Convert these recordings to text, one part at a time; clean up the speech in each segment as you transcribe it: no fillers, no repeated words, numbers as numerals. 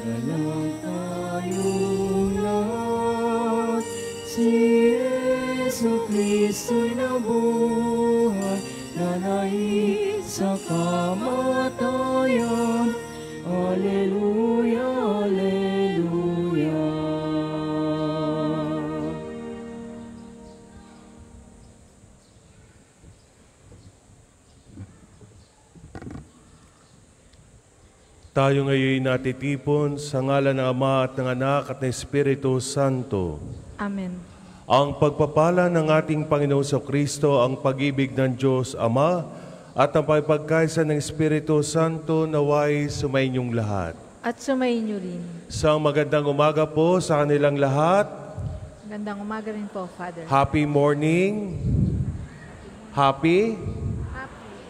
Galang tayong lahat, si Yesu Kristo'y nabuhay, nanahig sa kamatayan. Alleluia, alleluia. Tayo ngayon natitipon sa ngalan ng Ama at ng Anak at ng Espiritu Santo. Amen. Ang pagpapala ng ating Panginoon Kristo, ang pag-ibig ng Diyos Ama, at ang pagpagkaisa ng Espiritu Santo naway sumainyong lahat. At sumainyo rin. Sa magandang umaga po sa kanilang lahat. Magandang umaga rin po, Father. Happy morning. Happy?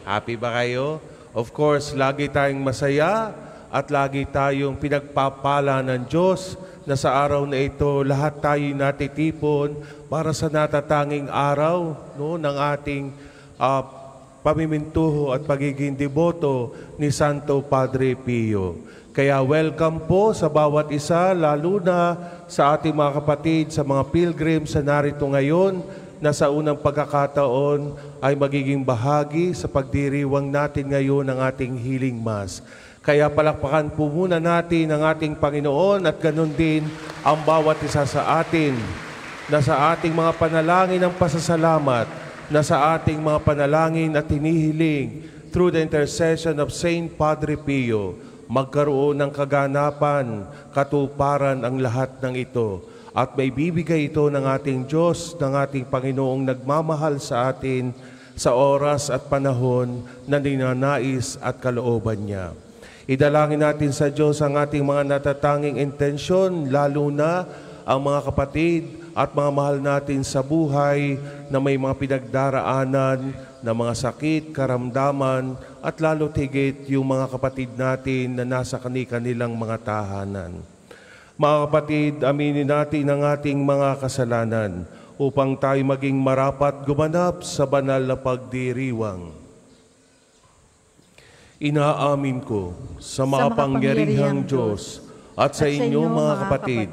Happy ba kayo? Of course, lagi tayong masaya at lagi tayong pinagpapala ng Diyos na sa araw na ito, lahat tayo natitipon para sa natatanging araw ng ating pamimintuho at pagiging deboto ni Santo Padre Pio. Kaya welcome po sa bawat isa, lalo na sa ating mga kapatid, sa mga pilgrims na narito ngayon, na sa unang pagkakataon ay magiging bahagi sa pagdiriwang natin ngayon ng ating Healing Mass. Kaya palakpakan po muna natin ang ating Panginoon at ganun din ang bawat isa sa atin na sa ating mga panalangin ng pasasalamat, na sa ating mga panalangin at hinihiling through the intercession of Saint Padre Pio, magkaroon ng kaganapan, katuparan ang lahat ng ito. At may bibigay ito ng ating Diyos, ng ating Panginoong nagmamahal sa atin sa oras at panahon na ninanais at kalooban niya. Idalangin natin sa Diyos ang ating mga natatanging intensyon, lalo na ang mga kapatid at mga mahal natin sa buhay na may mga pinagdaraanan na mga sakit, karamdaman, at lalo tigit yung mga kapatid natin na nasa kanilang mga tahanan. Mga kapatid, aminin natin ang ating mga kasalanan upang tayo maging marapat gumanap sa banal na pagdiriwang. Inaamin ko sa makapangyarihang Diyos at sa inyo mga kapatid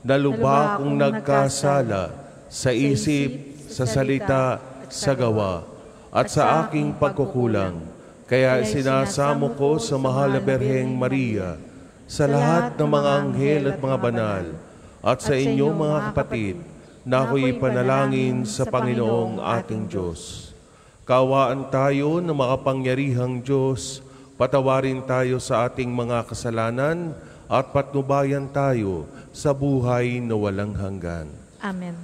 na lubha akong nagkasala sa isip, sa salita, sa gawa, at sa aking pagkukulang. Kaya sinasamo ko sa mahal na Birheng Maria, sa lahat ng mga anghel at mga banal, at sa inyo mga kapatid, na ako'y panalangin sa Panginoong ating Diyos. Kaawaan tayo ng makapangyarihang Diyos, patawarin tayo sa ating mga kasalanan, at patnubayan tayo sa buhay na walang hanggan. Amen.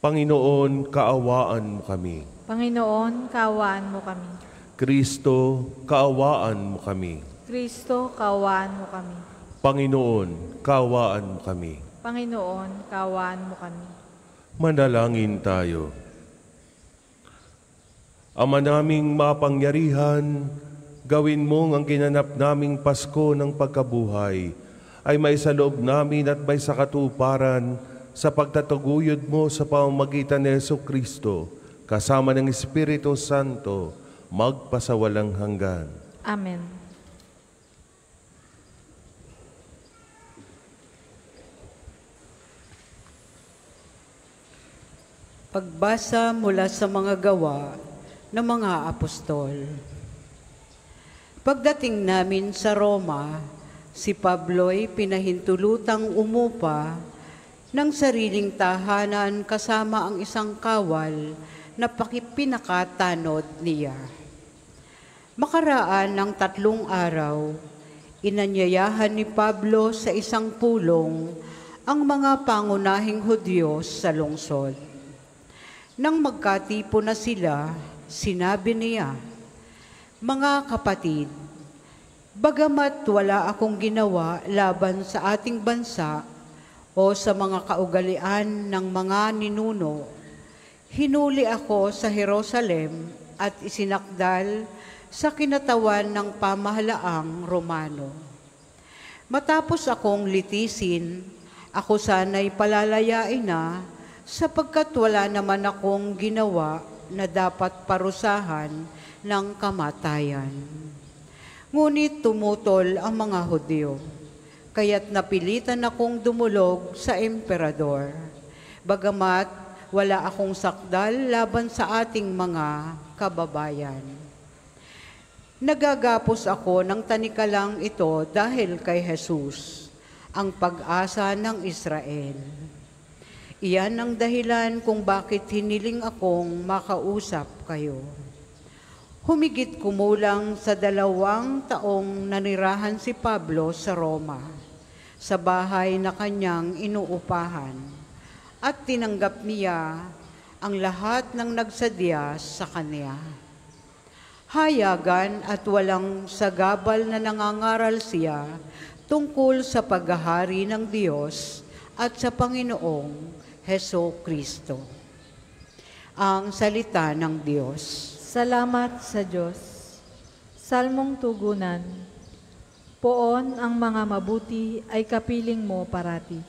Panginoon, kaawaan mo kami. Panginoon, kaawaan mo kami. Kristo, kaawaan mo kami. Kristo, kaawaan mo kami. Panginoon, kaawaan mo kami. Panginoon, kaawaan mo kami. Manalangin tayo. Ama naming mapangyarihan, gawin mong ang ginanap naming Pasko ng pagkabuhay ay may sa loob namin at may sa katuparan sa pagtataguyod mo sa pamamagitan ni Jesucristo, kasama ng Espiritu Santo, magpasawalang hanggan. Amen. Pagbasa mula sa mga gawa ng mga apostol. Pagdating namin sa Roma, si Pablo'y pinahintulutang umupa ng sariling tahanan kasama ang isang kawal na pinakatanod niya. Makaraan ng 3 araw, inanyayahan ni Pablo sa isang pulong ang mga pangunahing Hudyo sa lungsod. Nang magkatipo na sila, sinabi niya, "Mga kapatid, bagamat wala akong ginawa laban sa ating bansa o sa mga kaugalian ng mga ninuno, hinuli ako sa Jerusalem at isinakdal sa kinatawan ng pamahalaang Romano. Matapos akong litisin, ako sana'y palalayain na sapagkat wala naman akong ginawa na dapat parusahan ng kamatayan. Ngunit tumutol ang mga Hudyo. kaya't napilitan akong dumulog sa emperador. Bagamat wala akong sakdal laban sa ating mga kababayan. Nagagapos ako ng tanikalang ito dahil kay Jesus, ang pag-asa ng Israel. Iyan ang dahilan kung bakit hiniling akong makausap kayo. Humigit kumulang sa 2 taong nanirahan si Pablo sa Roma, sa bahay na kanyang inuupahan, at tinanggap niya ang lahat ng nagsadya sa kanya. Hayagan at walang sagabal na nangangaral siya tungkol sa paghahari ng Diyos at sa Panginoong Heso Kristo. Ang salita ng Diyos. Salamat sa Diyos. Salmong tugunan. Poon ang mga mabuti ay kapiling mo parati.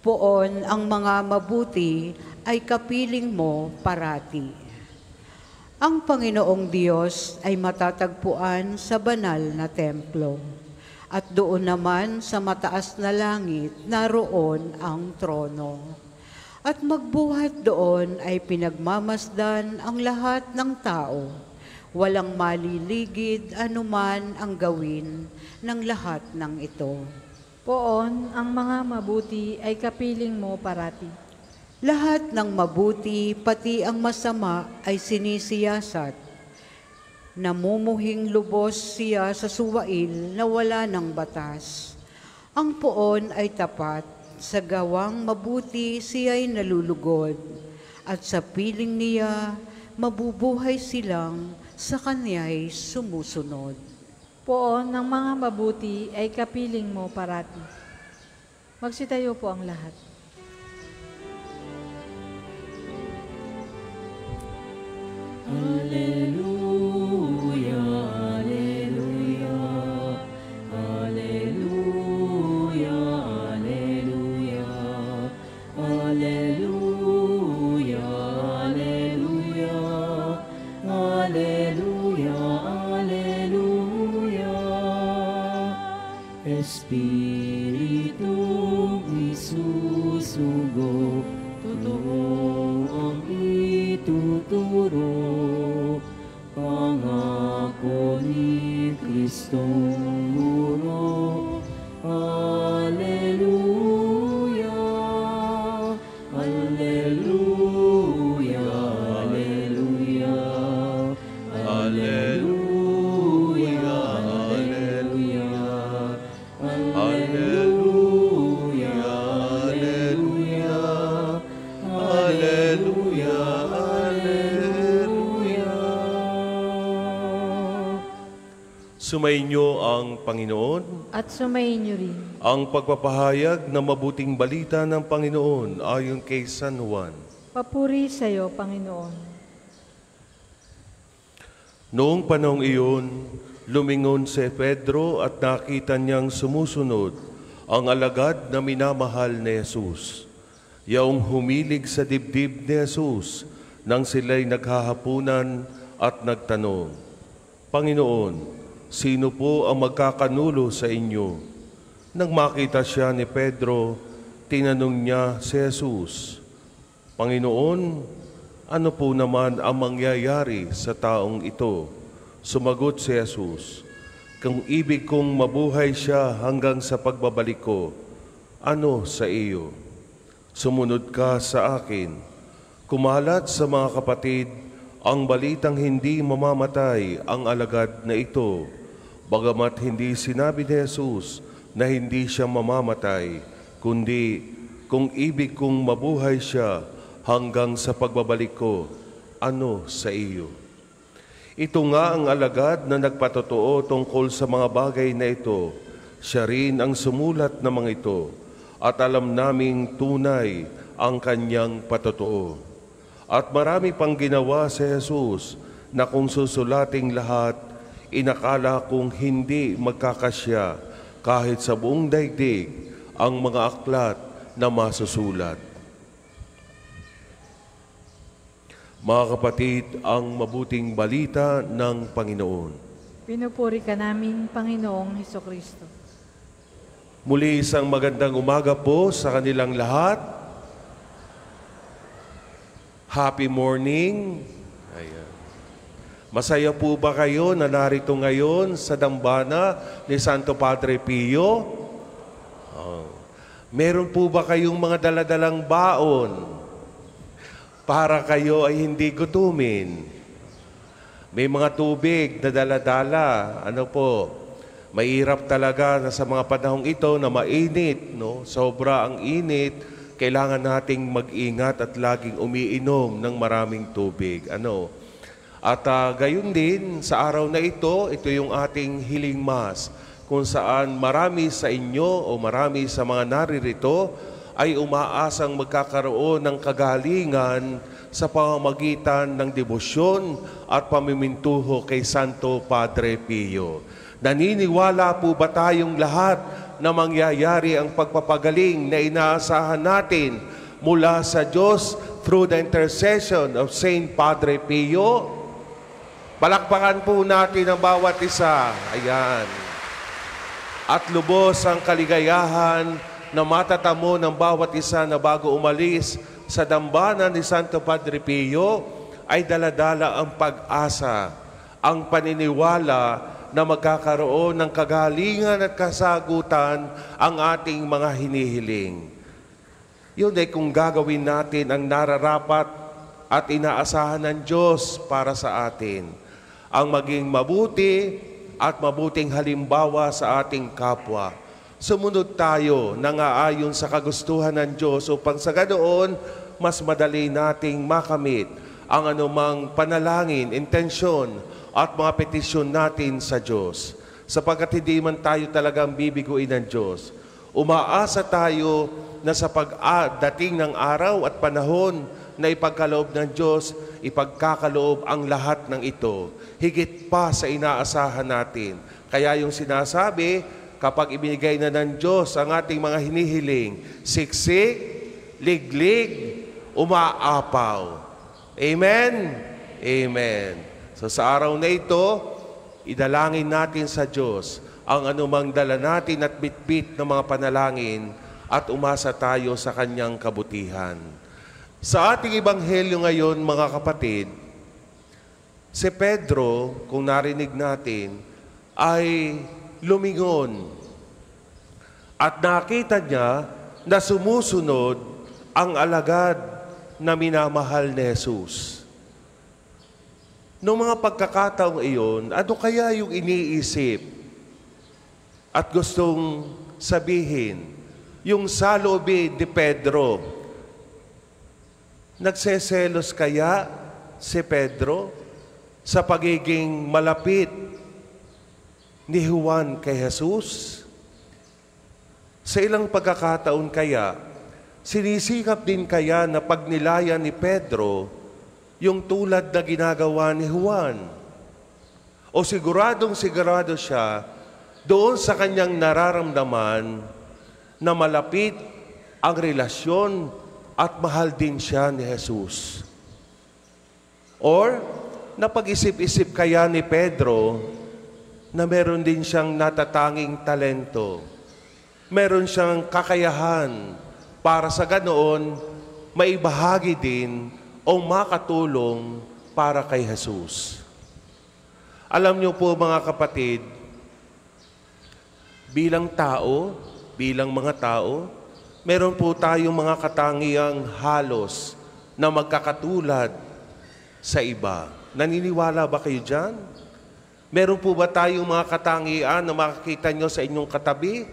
Poon ang mga mabuti ay kapiling mo parati. Ang Panginoong Diyos ay matatagpuan sa banal na templo, at doon naman sa mataas na langit naroon ang trono. At magbuhat doon ay pinagmamasdan ang lahat ng tao. Walang maliligid anuman ang gawin ng lahat ng ito. Poon ang mga mabuti ay kapiling mo parati. Lahat ng mabuti, pati ang masama, ay sinisiyasat. Namumuhing lubos siya sa suwail na wala ng batas. Ang poon ay tapat, sa gawang mabuti siya'y nalulugod, at sa piling niya mabubuhay silang sa kanya'y sumusunod. Poon ng mga mabuti ay kapiling mo parati. Magsitayo po ang lahat. Alleluia, alleluia, alleluia, alleluia, alleluia, alleluia, alleluia, alleluia. Espiritu isusugo, totoo ang ituturo, pangako ni Kristong muro. Alleluia, alleluia, alleluia, alleluia, alleluia, alleluia, alleluia, alleluia. Sumainyo ang Panginoon. At sumayin niyo rin. Ang pagpapahayag ng mabuting balita ng Panginoon ayon kay San Juan. Papuri sa iyo, Panginoon. Noong panahong iyon, lumingon si Pedro at nakita niyang sumusunod ang alagad na minamahal ni Jesus. Yaong humilig sa dibdib ni Jesus nang sila'y naghahapunan at nagtanong, Panginoon, sino po ang magkakanulo sa inyo? Nang makita siya ni Pedro, tinanong niya si Jesus, Panginoon, ano po naman ang mangyayari sa taong ito? Sumagot si Jesus, kung ibig kong mabuhay siya hanggang sa pagbabalik ko, ano sa iyo? Sumunod ka sa akin. Kumalat sa mga kapatid ang balitang hindi mamamatay ang alagad na ito, bagamat hindi sinabi ni Jesus na hindi siya mamamatay, kundi kung ibig kong mabuhay siya hanggang sa pagbabalik ko, ano sa iyo? Ito nga ang alagad na nagpatotoo tungkol sa mga bagay na ito. Siya rin ang sumulat ng mga ito, at alam naming tunay ang kanyang patotoo. At marami pang ginawa si Jesus na kung susulating lahat, inakala kong hindi magkakasya kahit sa buong daigdig ang mga aklat na masusulat. Mga kapatid, ang mabuting balita ng Panginoon. Pinupuri ka namin, Panginoong Hesukristo. Muli isang magandang umaga po sa kanilang lahat. Happy morning. Ayan. Masaya po ba kayo na narito ngayon sa dambana ni Santo Padre Pio? Meron po ba kayong mga daladalang baon para kayo ay hindi gutumin? May mga tubig na daladala. Ano po? Mahirap talaga na sa mga panahong ito na mainit, no? Sobra ang init, kailangan nating mag-ingat at laging umiinom ng maraming tubig. Ano? At gayon din, sa araw na ito yung ating Healing Mass, kung saan marami sa inyo o marami sa mga naririto ay umaasang magkakaroon ng kagalingan sa pamamagitan ng debosyon at pamimintuho kay Santo Padre Pio. Naniniwala po ba tayong lahat na mangyayari ang pagpapagaling na inaasahan natin mula sa Diyos through the intercession of Saint Padre Pio? Palakpakan po natin ang bawat isa. Ayan. At lubos ang kaligayahan na matatamo ng bawat isa na bago umalis sa dambana ni Santo Padre Pio ay daladala ang pag-asa, ang paniniwala na magkakaroon ng kagalingan at kasagutan ang ating mga hinihiling. Yun ay kung gagawin natin ang nararapat at inaasahan ng Diyos para sa atin, ang maging mabuti at mabuting halimbawa sa ating kapwa. Sumunod tayo nang aayon sa kagustuhan ng Diyos upang sa ganoon mas madali nating makamit ang anumang panalangin, intensyon, at mga petisyon natin sa Diyos. Sapagkat hindi man tayo talagang bibiguin ng Diyos. Umaasa tayo na sa pagdating ng araw at panahon na ipagkaloob ng Diyos, ipagkakaloob ang lahat ng ito. Higit pa sa inaasahan natin. Kaya yung sinasabi, kapag ibinigay na ng Diyos ang ating mga hinihiling, siksik, liglig, umaapaw. Amen? Amen. So sa araw na ito, idalangin natin sa Diyos ang anumang dala natin at bitbit ng mga panalangin at umasa tayo sa Kanyang kabutihan. Sa ating ebanghelyo ngayon, mga kapatid, si Pedro, kung narinig natin, ay lumingon at nakita niya na sumusunod ang alagad na minamahal ni Jesus. Noong mga pagkakataong iyon, ano kaya yung iniisip at gustong sabihin yung saloobin ni Pedro? Nagseselos kaya si Pedro sa pagiging malapit ni Juan kay Jesus? Sa ilang pagkakataon kaya, sinisikap din kaya na pagnilayan ni Pedro yung tulad na ginagawa ni Juan? O sigurado siya doon sa kanyang nararamdaman na malapit ang relasyon at mahal din siya ni Jesus? Or napag-isip-isip kaya ni Pedro na meron din siyang natatanging talento, meron siyang kakayahan para sa ganoon maibahagi din o makatulong para kay Jesus? Alam niyo po mga kapatid, bilang tao, bilang mga tao, meron po tayong mga katangiang halos na magkakatulad sa iba. Naniniwala ba kayo dyan? Meron po ba tayong mga katangian na makikita nyo sa inyong katabi?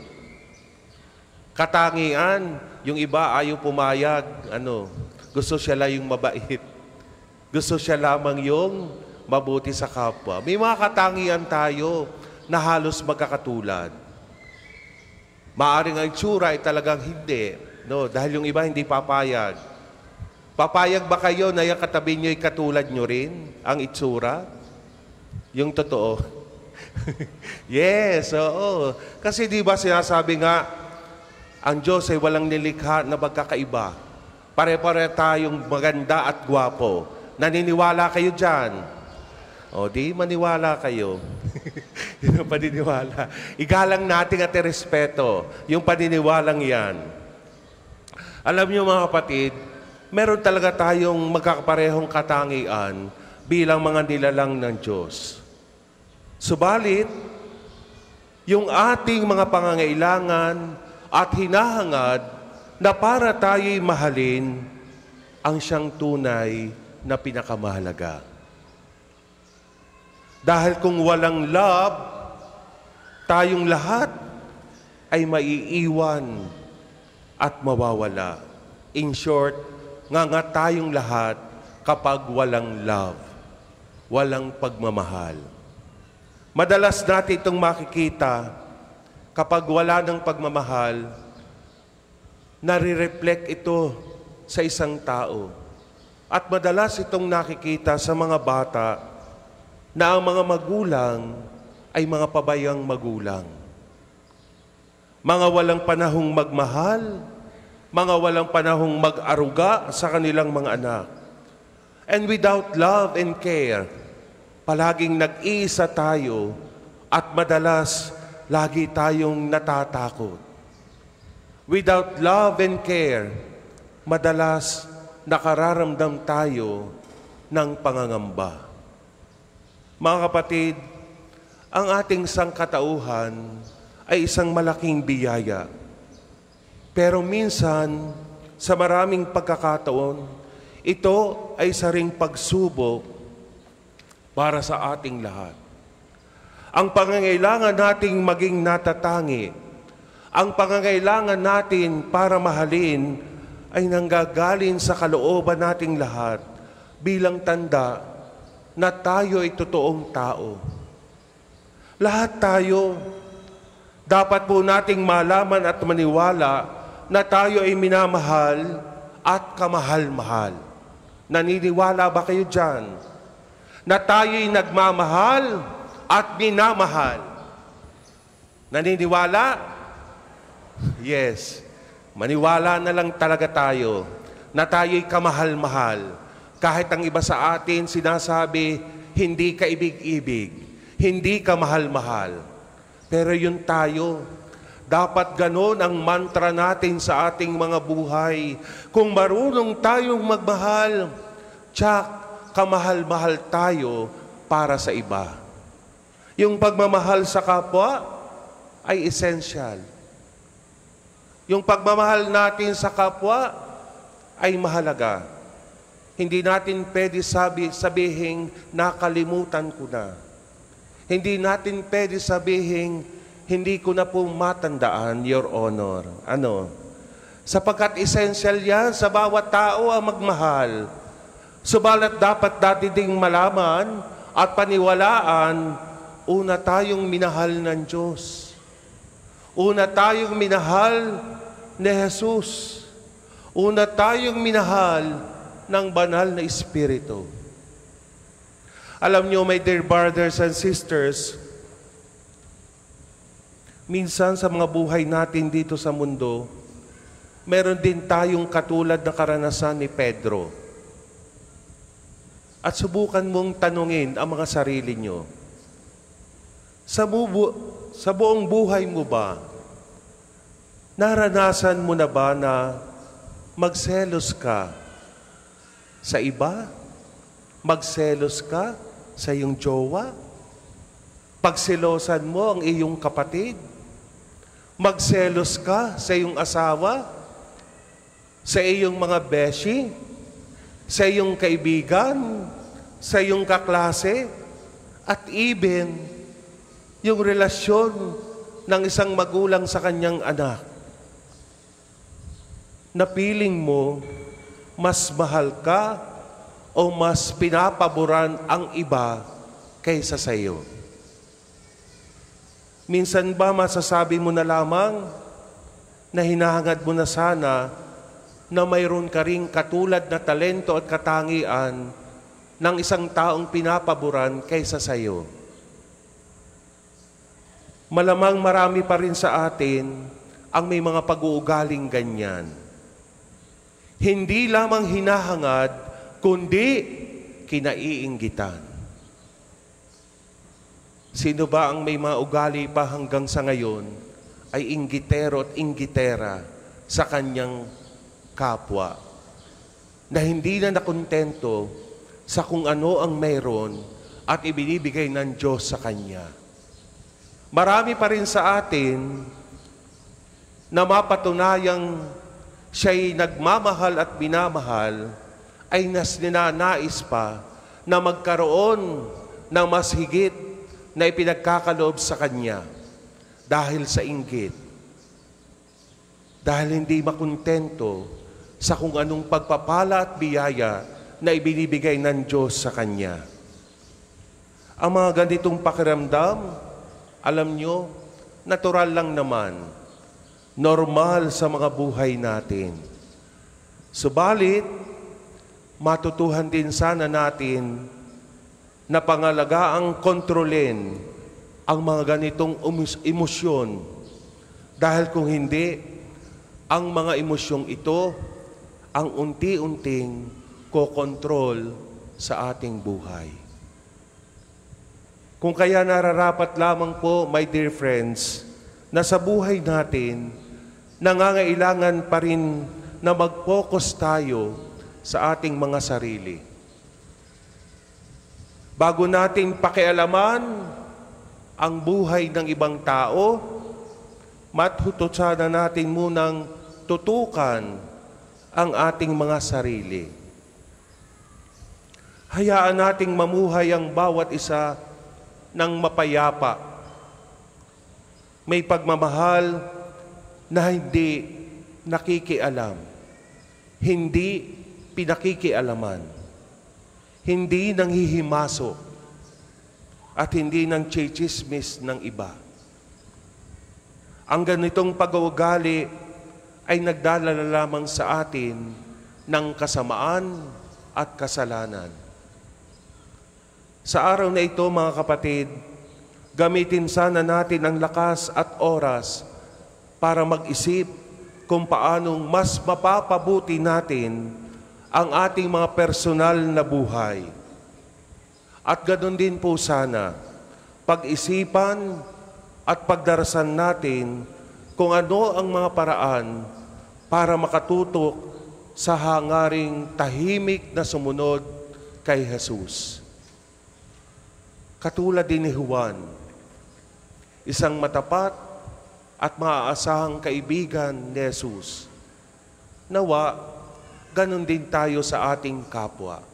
Katangian, yung iba ayaw pumayag, gusto siya lang yung mabait. Gusto siya lamang yung mabuti sa kapwa. May mga katangian tayo na halos magkakatulad. Maaring ang itsura ay talagang hindi. No? Dahil yung iba hindi papayag. Papayag ba kayo na yung katabi nyo ay katulad nyo rin? Ang itsura? Yung totoo? Yes, oo. Kasi di ba sinasabi nga, ang Diyos ay walang nilikha na magkakaiba. Pare-pare tayong maganda at gwapo. Naniniwala kayo dyan? O di maniwala kayo. Yun ang paniniwala. Igalang natin at irespeto yung paniniwalang yan. Alam niyo mga kapatid, meron talaga tayong magkakaparehong katangian bilang mga nilalang ng Diyos. Subalit, yung ating mga pangangailangan at hinahangad na para tayo'y mahalin ang siyang tunay na pinakamahalaga. Dahil kung walang love, tayong lahat ay maiiwan at mawawala. In short, nga tayong lahat kapag walang love, walang pagmamahal. Madalas natin itong makikita kapag wala ng pagmamahal, nare-reflect ito sa isang tao. At madalas itong nakikita sa mga bata na ang mga magulang ay mga pabayang magulang. Mga walang panahong magmahal, mga walang panahong mag-aruga sa kanilang mga anak. And without love and care, palaging nag-iisa tayo at madalas lagi tayong natatakot. Without love and care, madalas nakararamdam tayo ng pangangamba. Mga kapatid, ang ating sangkatauhan ay isang malaking biyaya. Pero minsan, sa maraming pagkakataon, ito ay isa ring pagsubok para sa ating lahat. Ang pangangailangan nating maging natatangi, ang pangangailangan natin para mahalin ay nanggagaling sa kalooban nating lahat bilang tanda na tayo ay totoong tao. Lahat tayo, dapat po nating malaman at maniwala na tayo ay minamahal at kamahal-mahal. Naniniwala ba kayo dyan? Na tayo ay nagmamahal at minamahal. Naniniwala? Yes. Maniwala na lang talaga tayo na tayo ay kamahal-mahal. Kahit ang iba sa atin sinasabi, hindi ka ibig-ibig, hindi ka mahal-mahal. Pero yun tayo. Dapat ganon ang mantra natin sa ating mga buhay. Kung marunong tayong magmahal, tsak, kamahal-mahal tayo para sa iba. Yung pagmamahal sa kapwa ay essential. Yung pagmamahal natin sa kapwa ay mahalaga. Hindi natin pwede sabihin, nakalimutan ko na. Hindi natin pwede sabihin, hindi ko na po matandaan, Your Honor. Ano? Sapagkat essential yan sa bawat tao ang magmahal. Subalit dapat natin ding malaman at paniwalaan, una tayong minahal ng Diyos. Una tayong minahal ni Jesus. Una tayong minahal ng banal na Espiritu. Alam niyo, my dear brothers and sisters, minsan sa mga buhay natin dito sa mundo, meron din tayong katulad na karanasan ni Pedro. At subukan mong tanungin ang mga sarili niyo. Sa buong buhay mo ba, naranasan mo na ba na magselos ka sa iba? Magselos ka sa iyong jowa? Pagselosan mo ang iyong kapatid? Magselos ka sa iyong asawa? Sa iyong mga beshi? Sa iyong kaibigan? Sa iyong kaklase? At even, yung relasyon ng isang magulang sa kanyang anak. Napiling mo, mas mahal ka o mas pinapaboran ang iba kaysa sa iyo? Minsan ba masasabi mo na lamang na hinahangad mo na sana na mayroon ka ring katulad na talento at katangian ng isang taong pinapaboran kaysa sa iyo? Malamang marami pa rin sa atin ang may mga pag-uugaling ganyan. Hindi lamang hinahangad, kundi kinaiinggitan. Sino ba ang may mga ugali pa hanggang sa ngayon ay inggitero at inggitera sa kanyang kapwa, na hindi na nakontento sa kung ano ang mayroon at ibinibigay ng Diyos sa kanya. Marami pa rin sa atin na mapatunayang siya'y nagmamahal at binamahal, ay ninanais pa na magkaroon ng mas higit na ipinagkakaloob sa kanya dahil sa inggit. Dahil hindi makontento sa kung anong pagpapala at biyaya na ibinibigay ng Diyos sa kanya. Ang mga ganitong pakiramdam, alam nyo, natural lang naman, normal sa mga buhay natin. Subalit, matutuhan din sana natin na pangalagaang kontrolin ang mga ganitong emosyon. Dahil kung hindi, ang mga emosyong ito ang unti-unting kokontrol sa ating buhay. Kung kaya nararapat lamang po, my dear friends, na sa buhay natin, nangangailangan pa rin na mag-focus tayo sa ating mga sarili. Bago natin pakialaman ang buhay ng ibang tao, matutusan na natin munang tutukan ang ating mga sarili. Hayaan nating mamuhay ang bawat isa ng mapayapa. May pagmamahal na hindi nakikialam, hindi pinakikialaman, hindi nanghihimasok, at hindi nang chichismis ng iba. Ang ganitong pag-uugali ay nagdalala lamang sa atin ng kasamaan at kasalanan. Sa araw na ito, mga kapatid, gamitin sana natin ang lakas at oras para mag-isip kung paanong mas mapapabuti natin ang ating mga personal na buhay. At ganoon din po sana, pag-isipan at pagdarasan natin kung ano ang mga paraan para makatutok sa hangaring tahimik na sumunod kay Jesus. Katulad din ni Juan, isang matapat at maaasahang kaibigan ni Jesus. Nawa, ganun din tayo sa ating kapwa.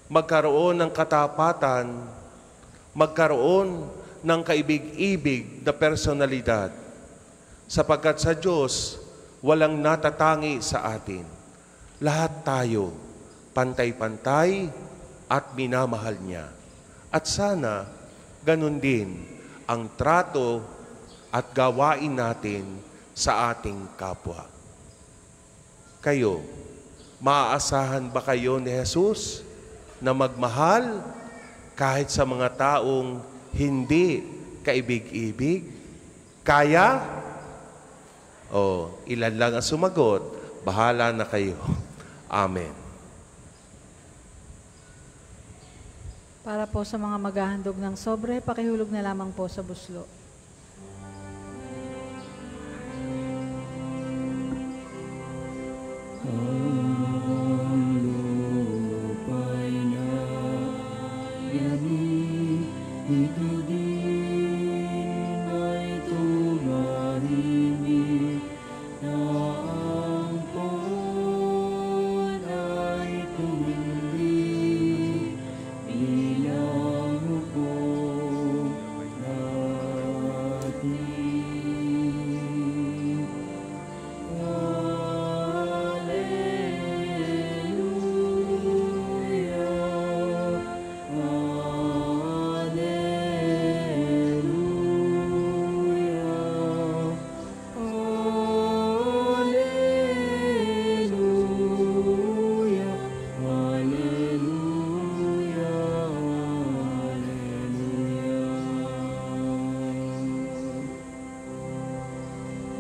Magkaroon ng katapatan, magkaroon ng kaibig-ibig na personalidad, sapagkat sa Diyos, walang natatangi sa atin. Lahat tayo, pantay-pantay at minamahal niya. At sana, ganun din ang trato at gawain natin sa ating kapwa. Kayo, maaasahan ba kayo ni Jesus na magmahal kahit sa mga taong hindi kaibig-ibig? Kaya? O, ilan lang ang sumagot, bahala na kayo. Amen. Para po sa mga maghahandog ng sobre, pakihulog na lamang po sa buslo.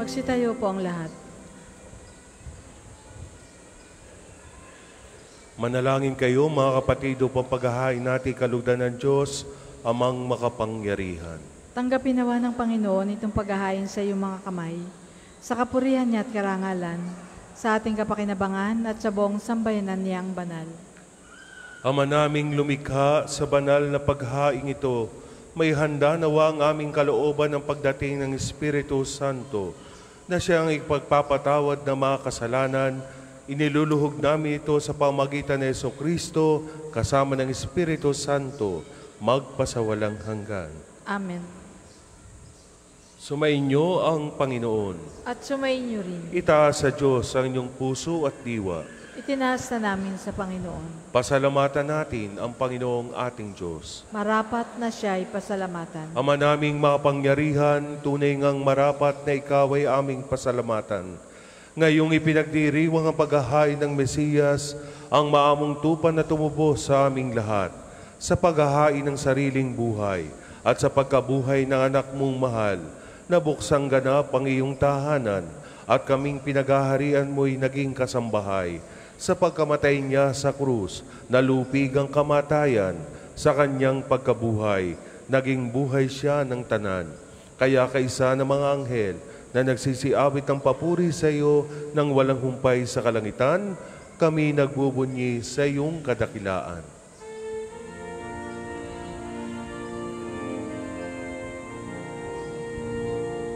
Magsitayo po ang lahat. Manalangin kayo, mga kapatid, upang paghahain natin kalugdan ng Diyos Amang makapangyarihan. Tanggapin nawa ng Panginoon itong paghahain sa iyong mga kamay, sa kapurihan niya at karangalan, sa ating kapakinabangan at sa buong sambayanan niyang banal. Ama naming lumikha sa banal na paghaing ito, may handa nawa ang aming kalooban ng pagdating ng Espiritu Santo, na siyang ipagpapatawad ng mga kasalanan. Iniluluhog namin ito sa pamagitan ng Jesucristo kasama ng Espiritu Santo, magpasawalang hanggan. Amen. Sumainyo ang Panginoon. At sumainyo rin. Itaas sa Diyos ang inyong puso at diwa. Itinaas na namin sa Panginoon. Pasalamatan natin ang Panginoong ating Diyos. Marapat na siya'y pasalamatan. Ama naming makapangyarihan, tunay ngang marapat na ikaw ay aming pasalamatan. Ngayong ipinagdiriwang ang paghahain ng Mesiyas, ang maamong tupan na tumubos sa aming lahat, sa paghahain ng sariling buhay at sa pagkabuhay ng anak mong mahal, na buksang ganap ang iyong tahanan at kaming pinaghaharian mo'y naging kasambahay. Sa pagkamatay niya sa krus, nalupig ang kamatayan, sa kanyang pagkabuhay, naging buhay siya ng tanan. Kaya kaisa ng mga anghel na nagsisiawit ng papuri sa iyo nang walang humpay sa kalangitan, kami nagbubunyi sa iyong kadakilaan.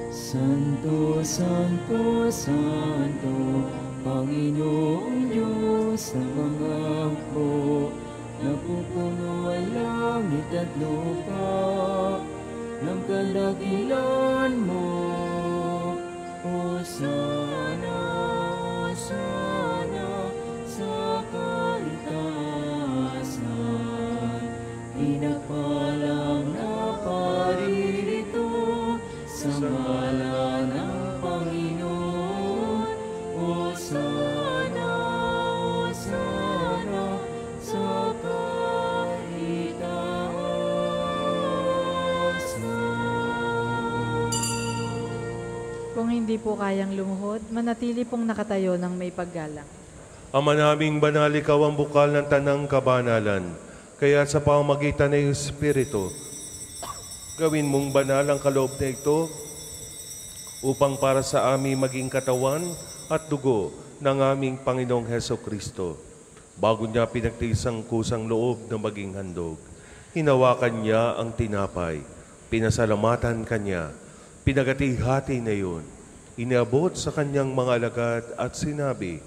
Santo, Santo, Santo, Panginoong Diyos ng mga hukbo, napupuno ang langit at lupa ng kadakilan mo. Hosana, Hosana, sa kaitaasan, pinagpalang na paririto sa ngalan ng Panginoon. Hosana, Hosana, sa kaitaasan. Kung hindi po kayang lumuhod, manatili pong nakatayo ng may paggalang. Ama naming banal, ikaw ang bukal ng tanang kabanalan. Kaya sa pamamagitan ng Espiritu, gawin mong banal ang kaloob na ito upang para sa amin maging katawan at dugo ng aming Panginoong Hesukristo. Bago niya pinagtiis ang kusang loob na maging handog, hinawakan niya ang tinapay, pinasalamatan kanya, pinagati-hati na yun, iniabot sa kanyang mga alagad at sinabi,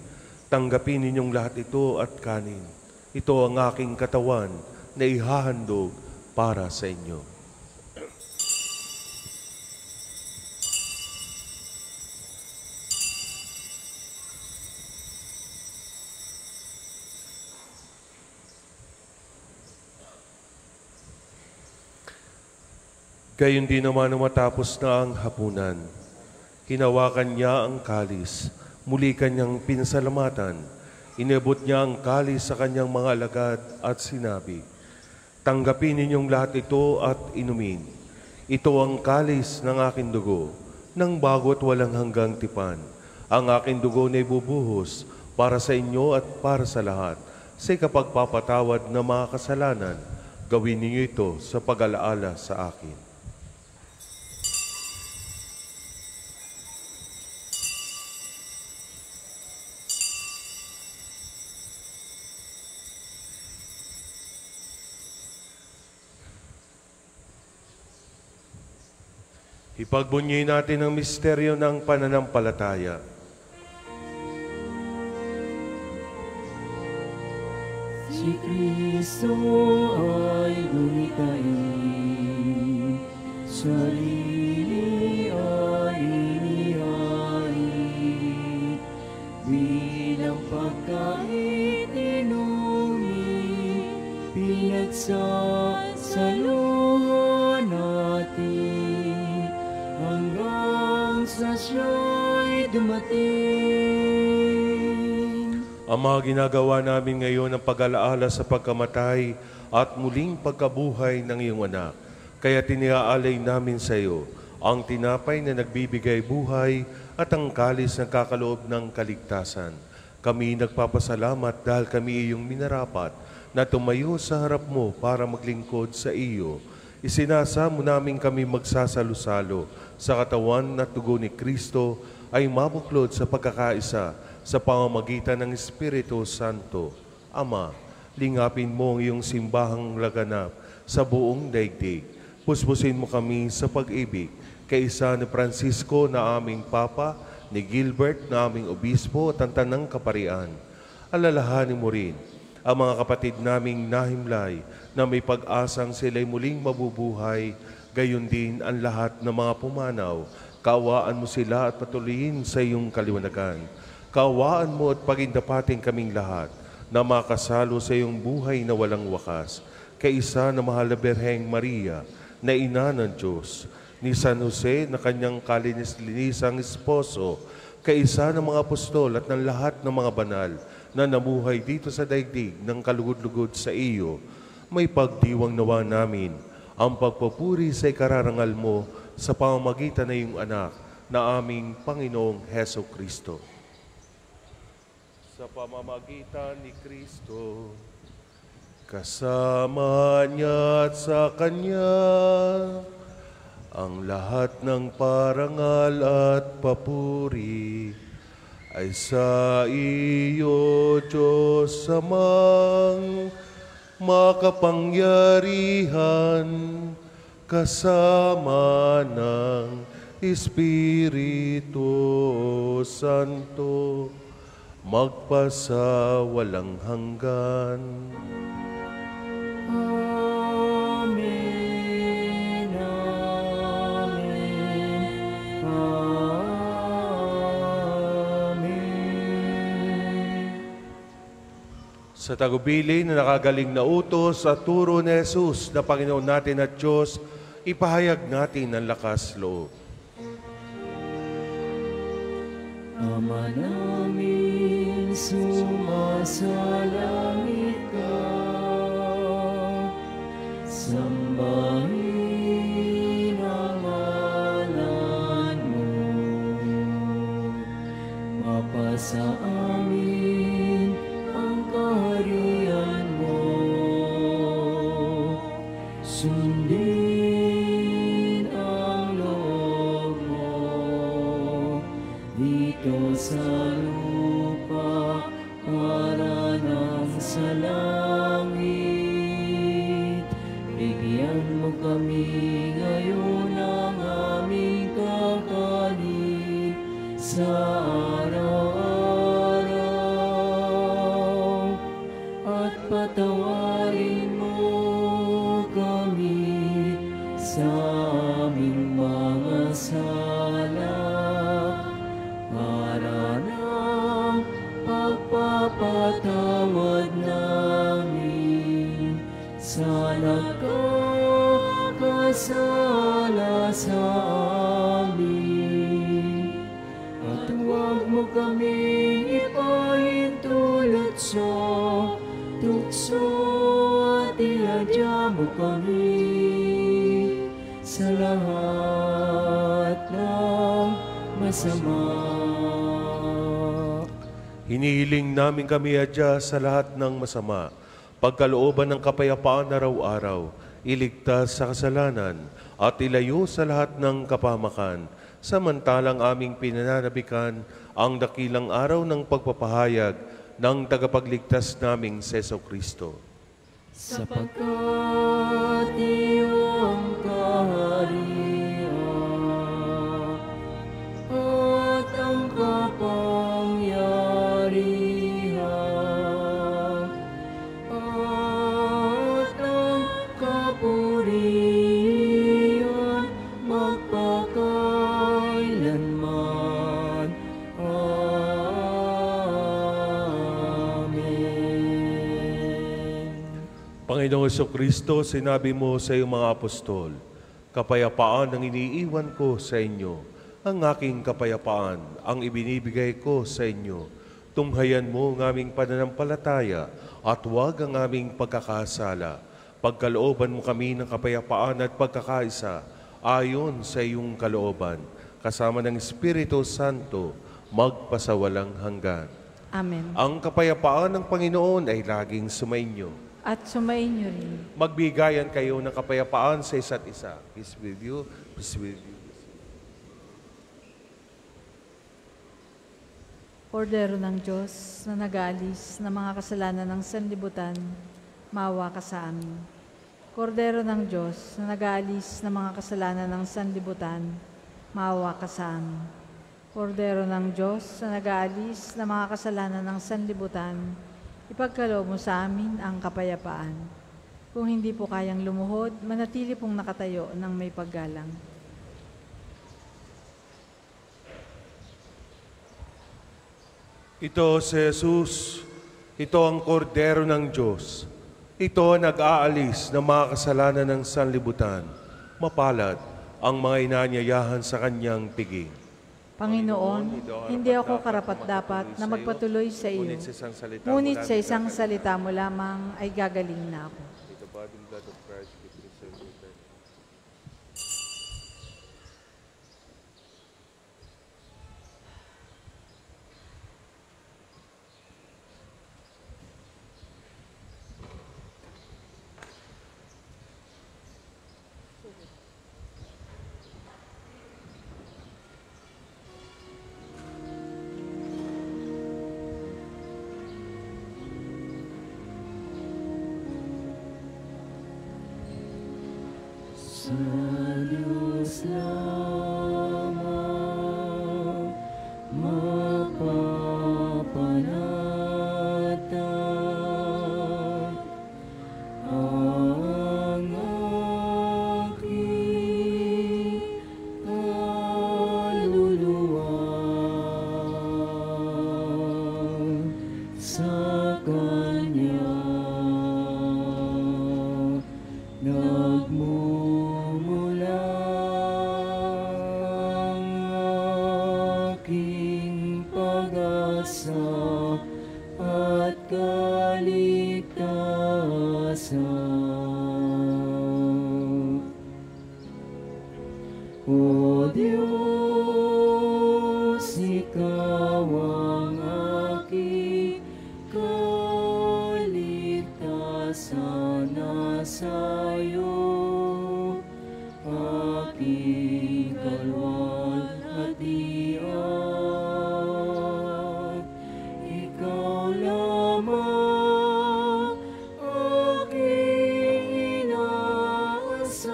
tanggapin ninyong lahat ito at kanin. Ito ang aking katawan na ihahandog para sa inyo. Gayon din naman nung matapos na ang hapunan, hinawakan niya ang kalis, muli kanyang pinasalamatan, inabot niya ang kalis sa kanyang mga alagad at sinabi, tanggapin ninyong lahat ito at inumin. Ito ang kalis ng aking dugo, ng bago at walang hanggang tipan. Ang aking dugo na ibubuhos para sa inyo at para sa lahat, sa ikapagpapatawad ng mga kasalanan. Gawin ninyo ito sa pag-alaala sa akin. Ipagbunyi natin ang misteryo ng pananampalataya. Si Kristo ay gumitain, sarili ay inihain, bilang pagkain inumin, pinagsasaluhan natin, hanggang sa siya'y dumating. Ama, ginagawa namin ngayon ang pag-alaala sa pagkamatay at muling pagkabuhay ng iyong anak. Kaya tiniaalay namin sa iyo ang tinapay na nagbibigay buhay at ang kalis na kakaloob ng kaligtasan. Kami nagpapasalamat dahil kami iyong minarapat na tumayo sa harap mo para maglingkod sa iyo. Isinasamo namin kami magsasalo-salo sa katawan at dugo ni Kristo ay mabuklod sa pagkakaisa sa pamamagitan ng Espiritu Santo. Ama, lingapin mo ang iyong simbahang laganap sa buong daigdig. Puspusin mo kami sa pag-ibig, kaisa ni Francisco na aming Papa, ni Gilbert na aming Obispo at ang Tanang Kaparian. Alalahanin mo rin ang mga kapatid naming nahimlay na may pag-asang sila'y muling mabubuhay, gayon din ang lahat ng mga pumanaw. Kaawaan mo sila at patuloyin sa iyong kaliwanagan. Kaawaan mo at pagindapating kaming lahat na makasalo sa iyong buhay na walang wakas. Kaisa na mahal na Berheng Maria, na ina ng Diyos, ni San Jose na kanyang kalinis-linisang esposo, kaisa ng mga apostol at ng lahat ng mga banal na namuhay dito sa daigdig ng kalugod-lugod sa iyo, may pagdiwang nawa namin ang pagpupuri sa ikararangal mo sa pamamagitan ng iyong anak na aming Panginoong Heso Kristo. Sa pamamagitan ni Kristo, kasama niya at sa Kanya, ang lahat ng parangal at papuri ay sa iyo, Diyos Amang makapangyarihan, kasama ng Espiritu Santo, magpasa walang hanggan. Amen, amen, amen. Sa tagubili na nakagaling na utos at turo ni Jesus na Panginoon natin at Diyos, ipahayag natin ang lakas loob. Ama namin, sumasalangit ka, sambahin ang ngalan mo, mapasa amin ang kaharian mo, sundin ang loob mo dito sa lupa para nang sa langit. Bigyan mo kami ngayon ng aming kakanin sa araw-araw, at patawarin mo kami sa aming mga sala, para ng pagpapatawad namin sa nagkakasala sa amin. At huwag mo kaming ipahintulot sa tukso, at ihadya mo kami sa lahat ng masama. Hinihiling namin kami adya sa lahat ng masama, pagkalooban ng kapayapaan araw-araw, iligtas sa kasalanan, at ilayo sa lahat ng kapahamakan, samantalang aming pinananabikan ang dakilang araw ng pagpapahayag ng tagapagligtas naming Seso Kristo. Sapagkat iyong kaharian at ang kapangyarihan at ang kapurihan magpakailanman. Amen. Panginoong Jesucristo, sinabi mo sa iyong mga apostol, kapayapaan ang iniiwan ko sa inyo, ang aking kapayapaan ang ibinibigay ko sa inyo. Tunghayan mo ang aming pananampalataya at huwag ang aming pagkakasala. Pagkalooban mo kami ng kapayapaan at pagkakaisa ayon sa iyong kalooban, kasama ng Espiritu Santo, magpasawalang hanggan. Amen. Ang kapayapaan ng Panginoon ay laging sumainyo. at sumainyo rin. Magbigayan kayo ng kapayapaan sa isa't isa. Peace with you. Peace with you. Kordero ng Diyos na nag-aalis ng mga kasalanan ng sanlibutan, maawa ka sa amin. Kordero ng Diyos na nag-aalis ng mga kasalanan ng sanlibutan, maawa ka sa amin. Kordero ng Diyos na nag-aalis ng mga kasalanan ng sanlibutan, ipagkaloob mo sa amin ang kapayapaan. Kung hindi po kayang lumuhod, manatili pong nakatayo ng may paggalang. Ito si Jesus, ito ang kordero ng Diyos. Ito nag-aalis ng mga kasalanan ng sanlibutan. Mapalad ang mga inanyayahan sa kanyang piging. Panginoon, hindi ako karapat-dapat na magpatuloy sa iyo. Ngunit sa isang salita mo lamang ay gagaling na ako. The body and blood of Christ be preserved. Sa Diyos lamang mapapanatag ang aking kaluluwa. Sa Kanya nagmumula ang aking pag-asa at kaligtasan. O Diyos, Ikaw ang aking kaligtasan, nasa iyo aking kalwalhatian. Ikaw lamang aking inaasahan,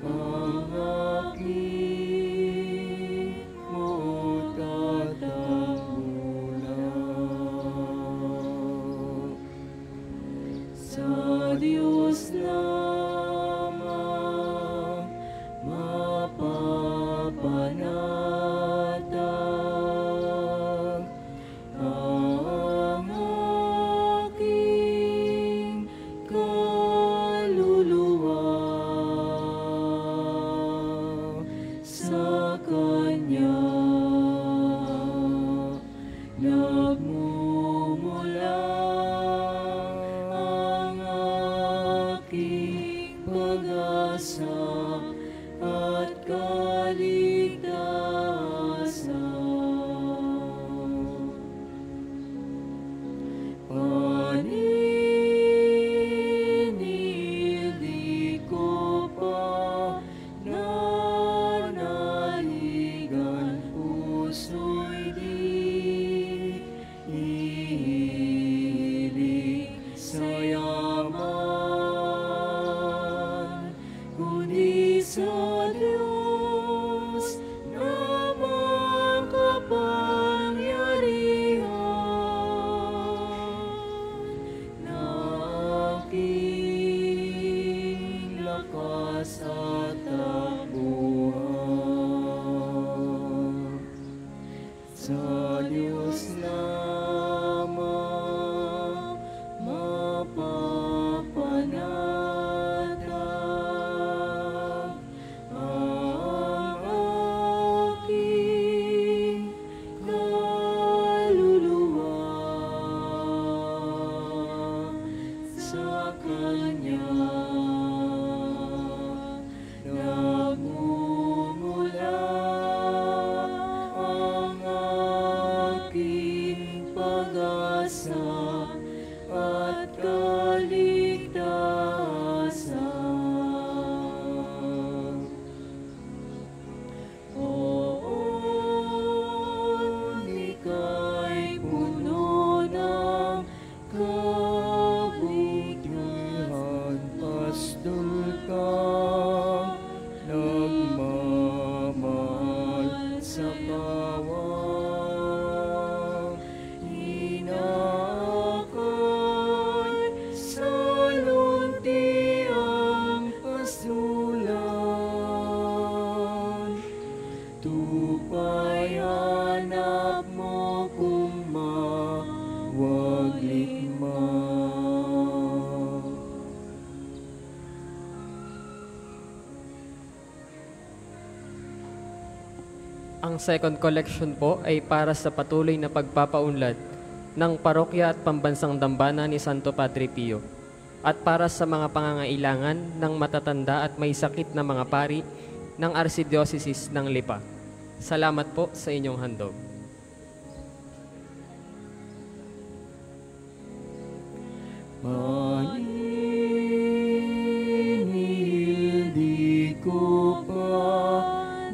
ang aking matatanggulan. Sa Diyos lang Ang second collection po ay para sa patuloy na pagpapaunlad ng parokya at pambansang dambana ni Santo Padre Pio at para sa mga pangangailangan ng matatanda at may sakit na mga pari ng Archdiocese ng Lipa. Salamat po sa inyong handog. Paninil di ko pa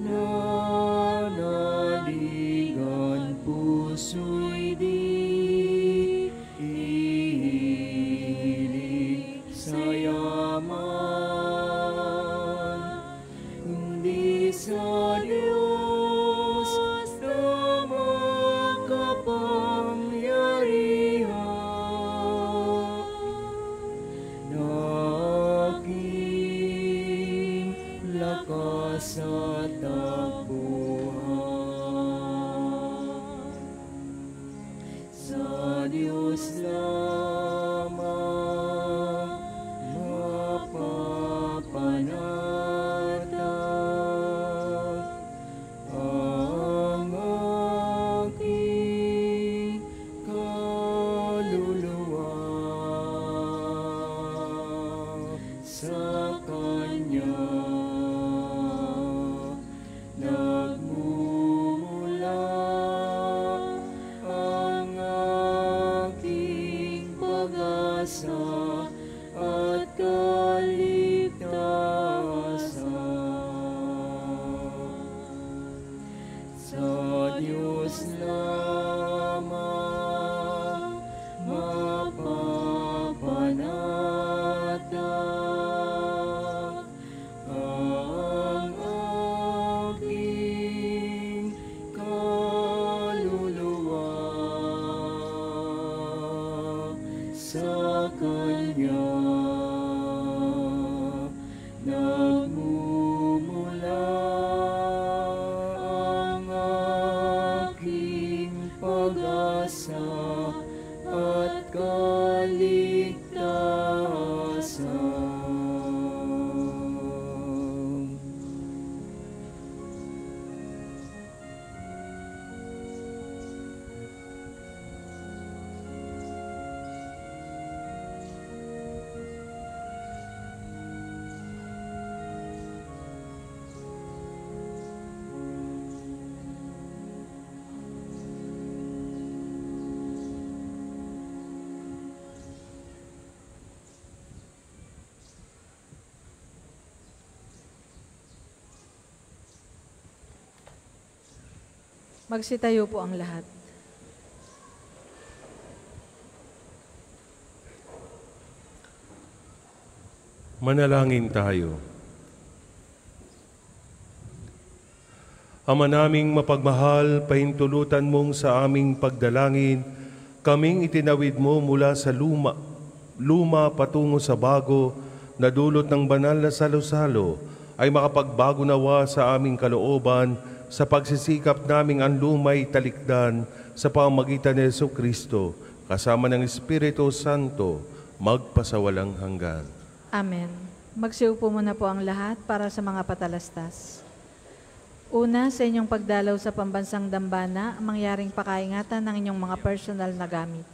nanaligan, puso'y di ihilig sa yaman, kundi sa Diyos na makapangyarihan, na aking lakas at takbuhan. Sa Diyos lamang mapapanatag ang aking kaluluwa. Sa Kanya nagmumula ang aking pag-asa at kaligtasan. Sa Diyos lamang mapapanatag ang aking kaluluwa. Sa Kanya nagmumula ang aking pag-asa at kaligtasan. Magsitayo po ang lahat. Manalangin tayo. Ama naming mapagmahal, pahintulutan mong sa aming pagdalangin, kaming itinawid mo mula sa luma patungo sa bago, na dulot ng banal na salo-salo, ay makapagbago nawa sa aming kalooban, sa pagsisikap naming ang lumay talikdan sa pamamagitan ni Jesucristo, kasama ng Espiritu Santo, magpasawalang hanggan. Amen. Magsiupo muna po ang lahat para sa mga patalastas. Una, sa inyong pagdalaw sa pambansang dambana, ang mangyaring pakaingatan ng inyong mga personal na gamit.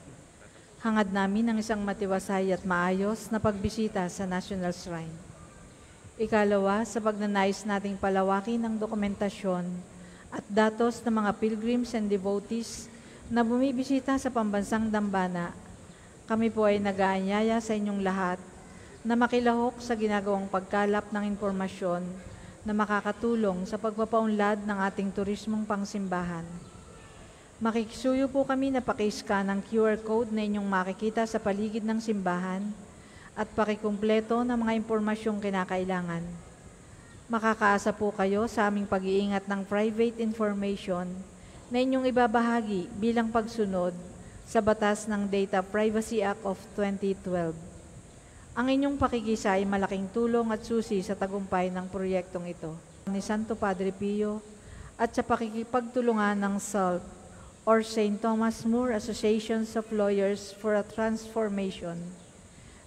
Hangad namin ang isang matiwasay at maayos na pagbisita sa National Shrine. Ikalawa, sa pagnanais nating palawakin ang dokumentasyon at datos ng mga pilgrims and devotees na bumibisita sa pambansang dambana, kami po ay nag-aanyaya sa inyong lahat na makilahok sa ginagawang pagkalap ng impormasyon na makakatulong sa pagpapaunlad ng ating turismong pangsimbahan. Makikisuyo po kami na paki-scan ang QR code na inyong makikita sa paligid ng simbahan at pakikumpleto ng mga impormasyong kinakailangan. Makakaasa po kayo sa aming pag-iingat ng private information na inyong ibabahagi bilang pagsunod sa batas ng Data Privacy Act of 2012. Ang inyong pakikisa ay malaking tulong at susi sa tagumpay ng proyektong ito ni Santo Padre Pio at sa pakikipagtulungan ng SALT or St. Thomas More Associations of Lawyers for a Transformation.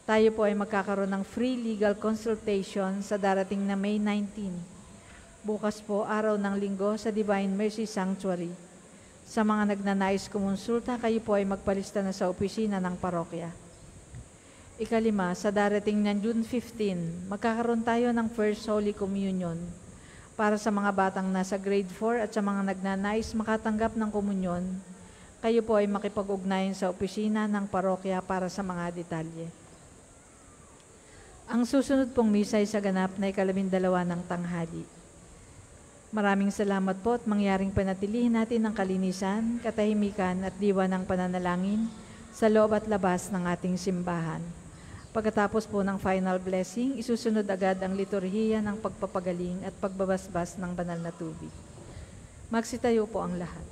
Tayo po ay magkakaroon ng free legal consultation sa darating na May 19. Bukas po, araw ng Linggo sa Divine Mercy Sanctuary. Sa mga nagnanais kumonsulta, kayo po ay magpalista na sa opisina ng parokya. Ikalima, sa darating ng June 15, magkakaroon tayo ng First Holy Communion para sa mga batang nasa grade 4 at sa mga nagnanais makatanggap ng komunyon. Kayo po ay makipag-ugnayan sa opisina ng parokya para sa mga detalye. Ang susunod pong misa ay sa ganap na 12 ng tanghali. Maraming salamat po at mangyaring panatilihin natin ang kalinisan, katahimikan at diwa ng pananalangin sa loob at labas ng ating simbahan. Pagkatapos po ng final blessing, isusunod agad ang liturhiya ng pagpapagaling at pagbabasbas ng banal na tubig. Magsitayo po ang lahat.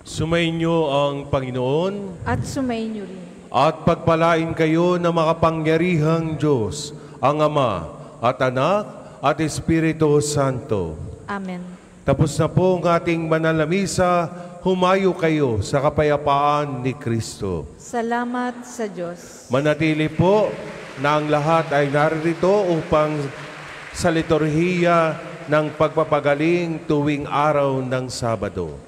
Sumainyo ang Panginoon At sumainyo rin. at pagpalain kayo ng makapangyarihang Diyos, ang Ama at Anak at Espiritu Santo. Amen. Tapos na po ang ating banal na misa, humayo kayo sa kapayapaan ni Kristo. Salamat sa Diyos. Manatili po na ang lahat ay naririto upang sa liturhiya ng pagpapagaling tuwing araw ng Sabado.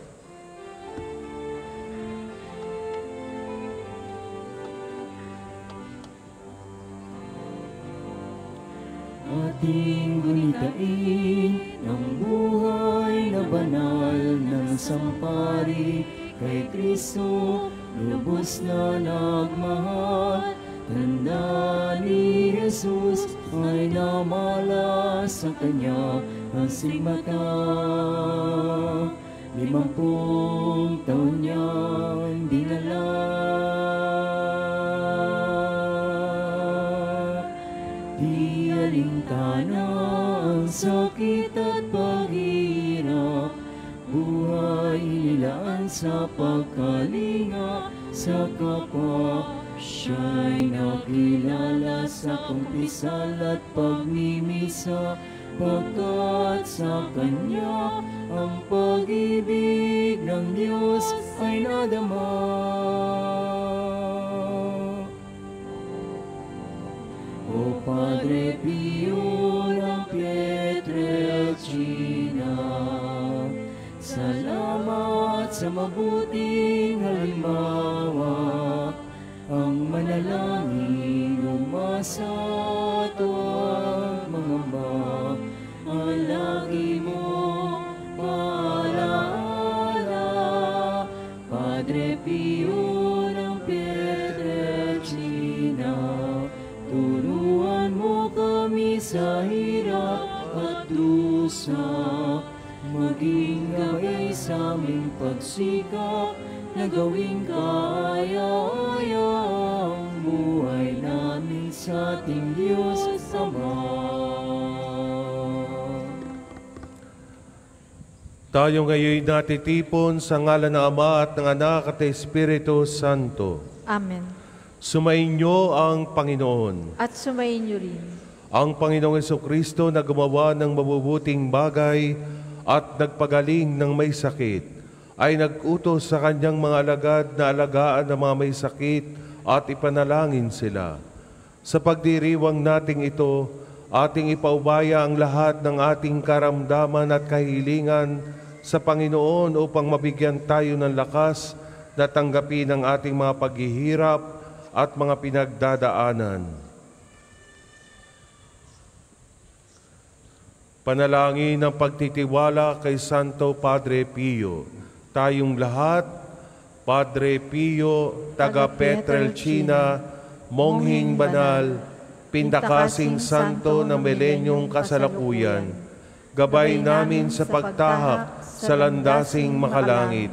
Ating gunitain ang buhay na banal ng sampari kay Kristo, lubos na nagmahal. Tanda ni Jesus ay namala sa kanya ang sigmata. 50 taon niyang dinala. Di alintana ang sakit at paghirap, buhay nilaan sa pagkalinga sa kapwa. Siya'y nakilala sa kumpisal at pagmimisa, pagkat sa Kanya ang pag-ibig ng Diyos ay nadama. O Padre Pio ng Pietrelcina, salamat sa mabuting halimbawa. Ang manalangin umasa tuwang mga alagi mo paalaala. Padre Pio ng Pietrelcina, turuan mo kami sa hirap at dusa, maging gabay sa aming pagsikap na gawing kaaya-aya ang buhay namin sa ating Diyos Ama. Tayo ngayon natitipon sa ngalan ng Ama at ng Anak at Espiritu Santo. Amen. Sumainyo ang Panginoon. At sumainyo rin. Ang Panginoong Jesucristo na gumawa ng mabubuting bagay at nagpagaling ng may sakit, ay nag-utos sa kanyang mga alagad na alagaan ng mga may sakit at ipanalangin sila. Sa pagdiriwang nating ito, ating ipaubaya ang lahat ng ating karamdaman at kahilingan sa Panginoon upang mabigyan tayo ng lakas na tanggapin ang ating mga paghihirap at mga pinagdadaanan. Panalangin ng pagtitiwala kay Santo Padre Pio. Tayong lahat, Padre Pio, taga Pietrelcina, monghing banal, pindakasing santo ng milenyong kasalukuyan, gabay namin sa pagtahak sa landasing makalangit,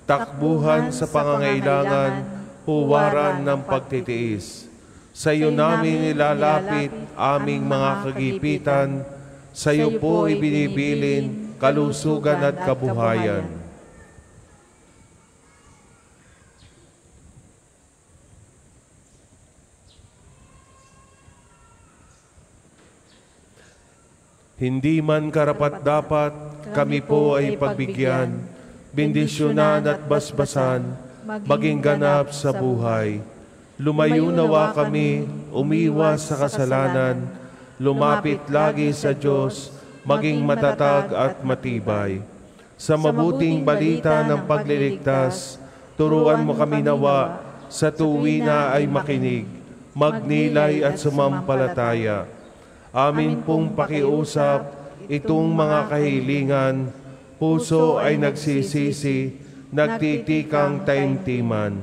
takbuhan sa pangangailangan, huwaran ng pagtitiis. Sa iyo namin nilalapit aming mga kagipitan, sa iyo po ibinibilin kalusugan at kabuhayan. Hindi man karapat-dapat, kami po ay pagbigyan, bendisyonan at basbasan, maging ganap sa buhay. Lumayo nawa kami, umiwas sa kasalanan, lumapit lagi sa Diyos, maging matatag at matibay. Sa mabuting balita ng pagliligtas, turuan mo kami nawa, sa tuwina ay makinig, magnilay at sumampalataya. Amin pong pakiusap, itong mga kahilingan, puso ay nagsisisi, nagtitikang taimtiman.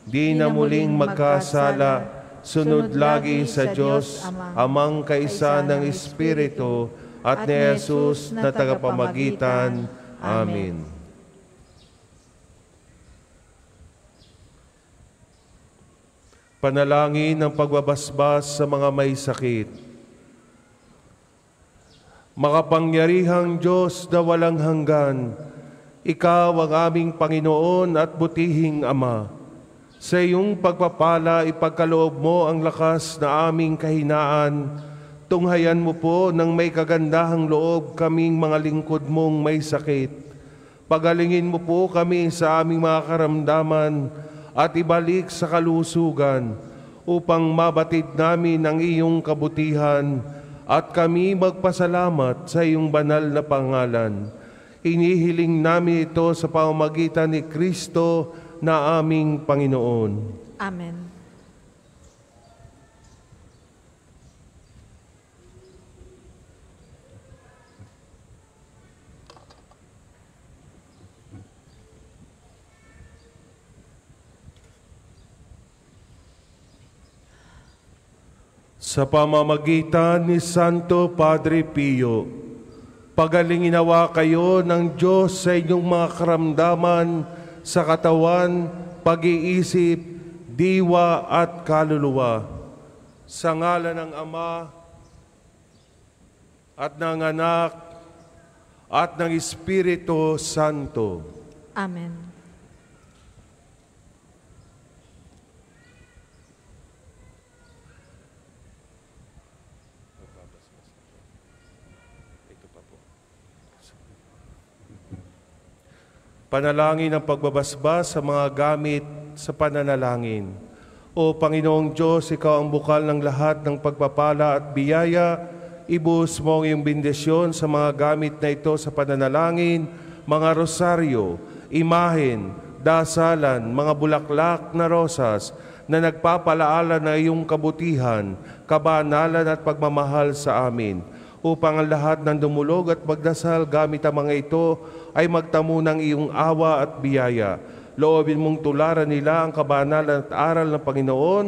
Di na muling magkasala, sunod lagi sa Diyos, Amang kaisa ng Espiritu, at ni Jesus na tagapamagitan. Amen. Panalangin ng pagbabasbas sa mga may sakit. Makapangyarihang Diyos na walang hanggan, Ikaw ang aming Panginoon at butihing Ama. Sa iyong pagpapala, ipagkaloob mo ang lakas na aming kahinaan. Tunghayan mo po ng may kagandahang loob kaming mga lingkod mong may sakit. Pagalingin mo po kami sa aming mga karamdaman at ibalik sa kalusugan upang mabatid namin ang iyong kabutihan at kami magpasalamat sa iyong banal na pangalan. Inihiling namin ito sa pamamagitan ni Kristo na aming Panginoon. Amen. Sa pamamagitan ni Santo Padre Pio, pagalingin nawa kayo ng Diyos sa inyong mga karamdaman sa katawan, pag-iisip, diwa at kaluluwa. Sa ngalan ng Ama at ng Anak at ng Espiritu Santo. Amen. Panalangin ng pagbabasbas sa mga gamit sa pananalangin. O Panginoong Diyos, Ikaw ang bukal ng lahat ng pagpapala at biyaya. Ibuhos mo ang iyong bendisyon sa mga gamit na ito sa pananalangin, mga rosaryo, imahen, dasalan, mga bulaklak na rosas na nagpapalaala ng iyong kabutihan, kabanalan at pagmamahal sa amin, upang ang lahat ng dumulog at magdasal gamit ang mga ito ay magtamo ng iyong awa at biyaya. Loobin mong tularan nila ang kabanalan at aral ng Panginoon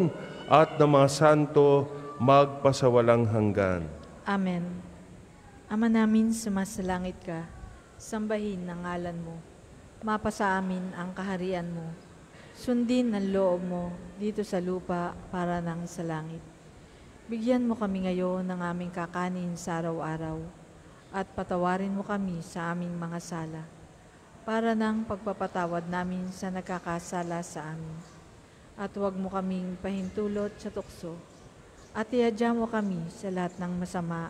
at ng mga santo magpasawalang hanggan. Amen. Ama namin, sumasalangit ka, sambahin ang ngalan mo. Mapasa amin ang kaharian mo. Sundin ang loob mo dito sa lupa para nang sa langit. Bigyan mo kami ngayon ng aming kakanin sa araw-araw at patawarin mo kami sa aming mga sala para ng pagpapatawad namin sa nagkakasala sa amin. At huwag mo kaming pahintulot sa tukso at iadya mo kami sa lahat ng masama.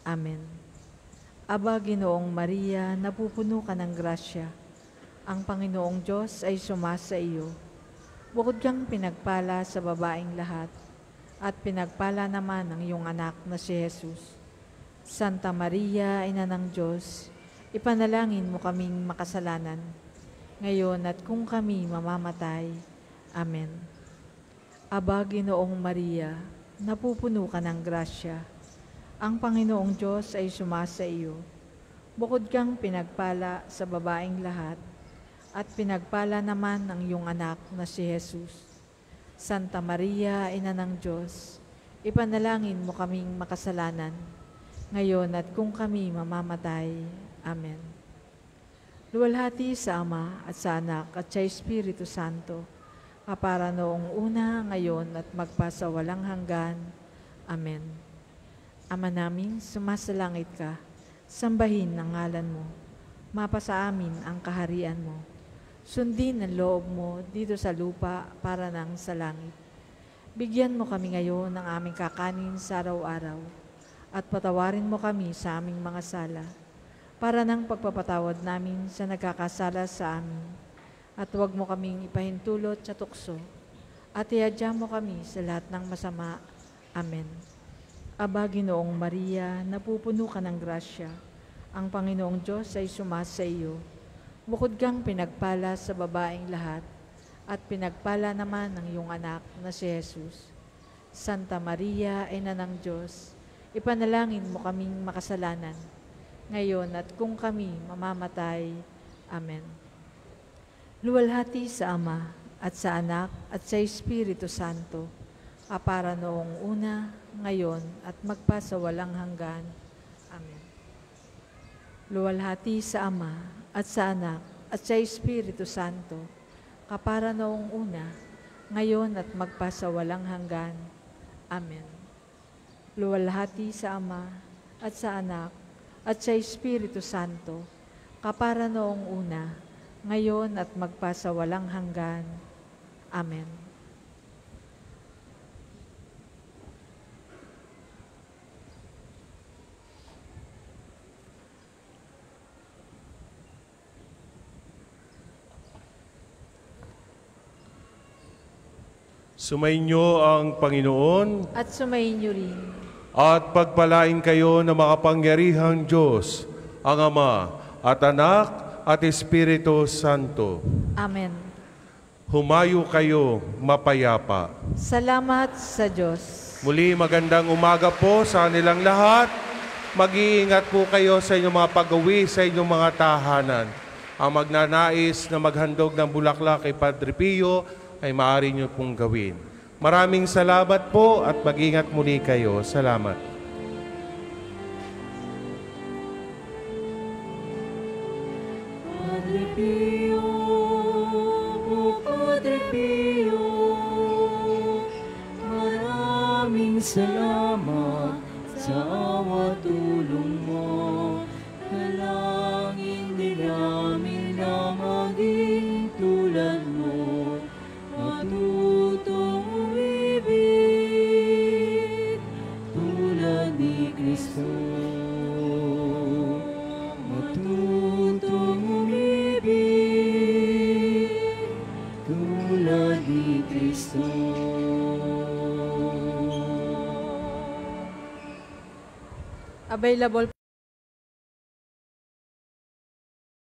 Amen. Aba, Ginoong Maria, napupuno ka ng grasya. Ang Panginoong Diyos ay sumasa iyo. Bukod kang pinagpala sa babaeng lahat, at pinagpala naman ang iyong anak na si Jesus. Santa Maria, Ina ng Diyos, ipanalangin mo kaming makasalanan, ngayon at kung kami mamamatay. Amen. Aba, Ginoong Maria, napupuno ka ng grasya. Ang Panginoong Diyos ay sumasa iyo. Bukod kang pinagpala sa babaeng lahat, at pinagpala naman ang iyong anak na si Jesus. Santa Maria, Ina ng Diyos, ipanalangin mo kaming makasalanan, ngayon at kung kami mamamatay. Amen. Luwalhati sa Ama at sa Anak at sa Espiritu Santo, kapara noong una, ngayon at magpasawalang hanggan. Amen. Ama namin, sumasalangit ka, sambahin ang ngalan mo, mapasa amin ang kaharian mo. Sundin ang loob mo dito sa lupa para nang sa langit. Bigyan mo kami ngayon ng aming kakanin sa araw-araw at patawarin mo kami sa aming mga sala para nang pagpapatawad namin sa nagkakasala sa amin. At huwag mo kaming ipahintulot sa tukso at iadya mo kami sa lahat ng masama. Amen. Aba, Ginoong Maria, napupuno ka ng grasya. Ang Panginoong Diyos ay sumasa iyo. Bukod kang pinagpala sa babaeng lahat, at pinagpala naman ng iyong anak na si Jesus. Santa Maria, Ina ng Diyos, ipanalangin mo kaming makasalanan, ngayon at kung kami mamamatay. Amen. Luwalhati sa Ama, at sa Anak, at sa Espiritu Santo, kapara noong una, ngayon, at magpasawalang hanggan. Amen. Luwalhati sa Ama, at sa Anak, at sa Espiritu Santo, kapara noong una, ngayon, at magpasawalang hanggan. Amen. Luwalhati sa Ama, at sa Anak, at sa Espiritu Santo, kapara noong una, ngayon, at magpasawalang hanggan. Amen. Sumainyo ang Panginoon At sumayin niyo rin. at pagpalain kayo ng makapangyarihang Diyos, ang Ama at Anak at Espiritu Santo. Amen. Humayo kayo mapayapa. Salamat sa Diyos. Muli magandang umaga po sa nilang lahat. Mag-iingat po kayo sa inyong mga pag-uwi, sa inyong mga tahanan. Ang magnanais na maghandog ng bulaklak kay Padre Pio ay maaari nyo pong gawin. Maraming salamat po at mag-ingat muli kayo. Salamat. Padre Pio, o Padre Pio, maraming salamat sa awa tulong mo. Dalangin din namin na maging tulad mo, matutong umibig tulad ni Kristo. Matutong umibig tulad ni Kristo. Available